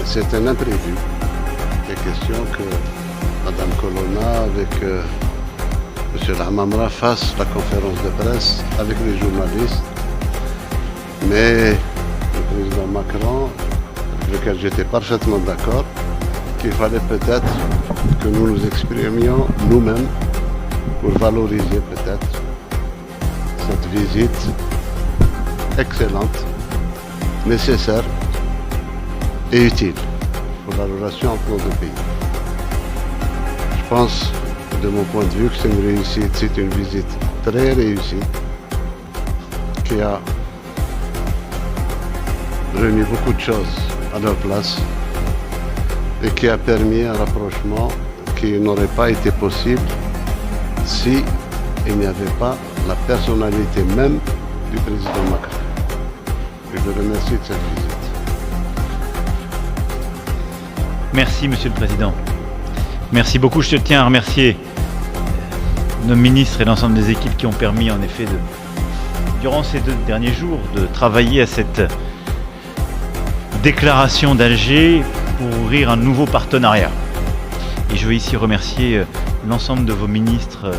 c'est un imprévu. Il est question que Madame Colonna avec M. Hamamra fasse la conférence de presse avec les journalistes. Mais le président Macron, avec lequel j'étais parfaitement d'accord, qu'il fallait peut-être que nous nous exprimions nous-mêmes pour valoriser peut-être cette visite excellente, nécessaire et utile pour la relation entre nos deux pays. Je pense, de mon point de vue, que c'est une réussite, c'est une visite très réussie qui a remis beaucoup de choses à leur place et qui a permis un rapprochement qui n'aurait pas été possible si il n'y avait pas la personnalité même du président Macron. Je le remercie de cette visite. Merci, Monsieur le Président. Merci beaucoup. Je tiens à remercier nos ministres et l'ensemble des équipes qui ont permis, en effet, durant ces 2 derniers jours, de travailler à cette déclaration d'Alger pour ouvrir un nouveau partenariat. Et je veux ici remercier l'ensemble de vos ministres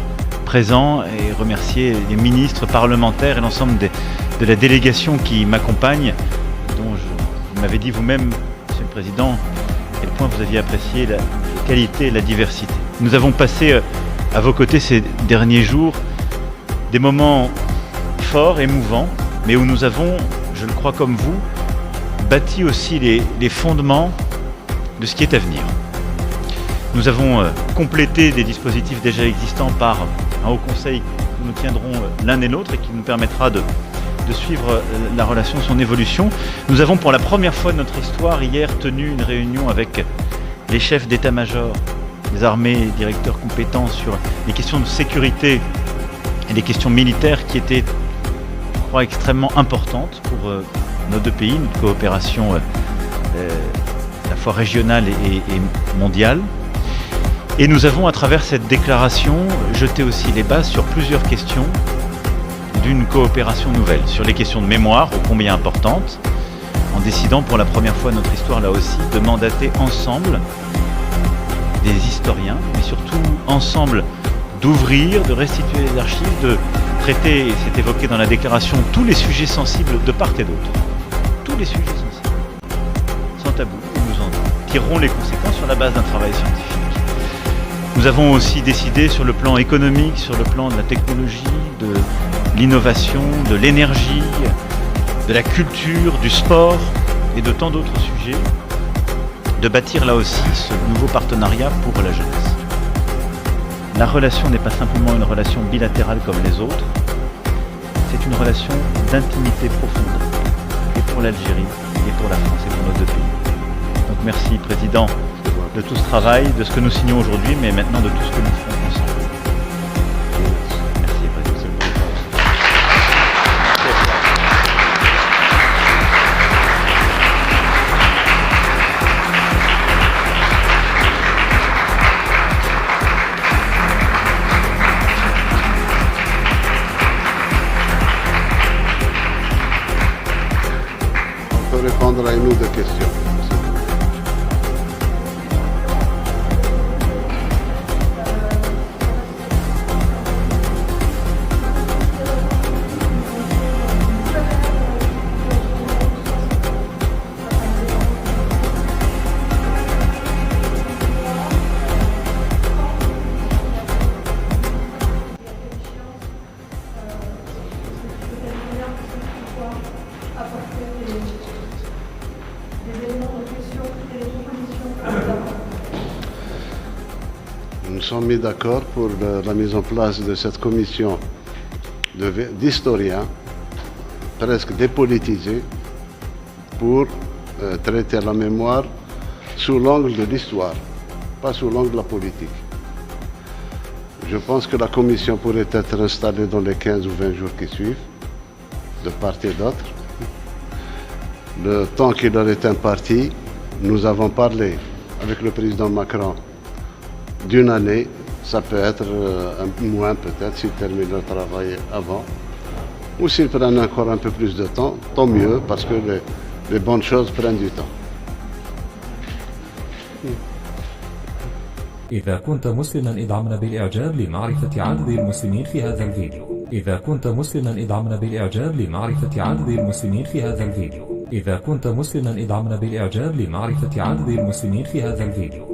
présents et remercier les ministres parlementaires et l'ensemble de la délégation qui m'accompagne, dont vous m'avez dit vous-même, Monsieur le Président, à quel point vous aviez apprécié la qualité et la diversité. Nous avons passé à vos côtés ces derniers jours des moments forts, émouvants, mais où nous avons, je le crois comme vous, bâti aussi les fondements de ce qui est à venir. Nous avons complété des dispositifs déjà existants par un haut conseil que nous tiendrons l'un et l'autre et qui nous permettra de suivre la relation, son évolution. Nous avons pour la première fois de notre histoire hier tenu une réunion avec les chefs d'état-major des armées et directeurs compétents sur les questions de sécurité et les questions militaires qui étaient, je crois, extrêmement importantes pour nos deux pays, notre coopération à la fois régionale et mondiale. Et nous avons, à travers cette déclaration, jeté aussi les bases sur plusieurs questions d'une coopération nouvelle, sur les questions de mémoire, ô combien importantes, en décidant pour la première fois de notre histoire, là aussi, de mandater ensemble des historiens, mais surtout ensemble d'ouvrir, de restituer les archives, de traiter, et c'est évoqué dans la déclaration, tous les sujets sensibles de part et d'autre. Tous les sujets sensibles, sans tabou, et nous en tirerons les conséquences sur la base d'un travail scientifique. Nous avons aussi décidé sur le plan économique, sur le plan de la technologie, de l'innovation, de l'énergie, de la culture, du sport et de tant d'autres sujets, de bâtir là aussi ce nouveau partenariat pour la jeunesse. La relation n'est pas simplement une relation bilatérale comme les autres, c'est une relation d'intimité profonde, et pour l'Algérie, et pour la France, et pour nos deux pays. Donc merci, Président, de tout ce travail, de ce que nous signons aujourd'hui, mais maintenant de tout ce que nous ferons ensemble. Merci, Président. On peut répondre à une ou deux questions. Nous sommes mis d'accord pour la mise en place de cette commission d'historiens, presque dépolitisés, pour traiter la mémoire sous l'angle de l'histoire, pas sous l'angle de la politique. Je pense que la commission pourrait être installée dans les 15 ou 20 jours qui suivent, de part et d'autre. Le temps qui leur est imparti, nous avons parlé avec le président Macron d'une année, ça peut être un mois peut-être s'ils terminent leur travail avant, ou s'ils prennent encore un peu plus de temps, tant mieux, parce que les bonnes choses prennent du temps. إذا كنت مسلما ادعمنا بالإعجاب لمعرفة عدد المسلمين في هذا الفيديو. إذا كنت مسلما ادعمنا بالإعجاب لمعرفة عدد المسلمين في هذا الفيديو. إذا كنت مسلما ادعمنا بالإعجاب لمعرفة عدد المسلمين في هذا الفيديو.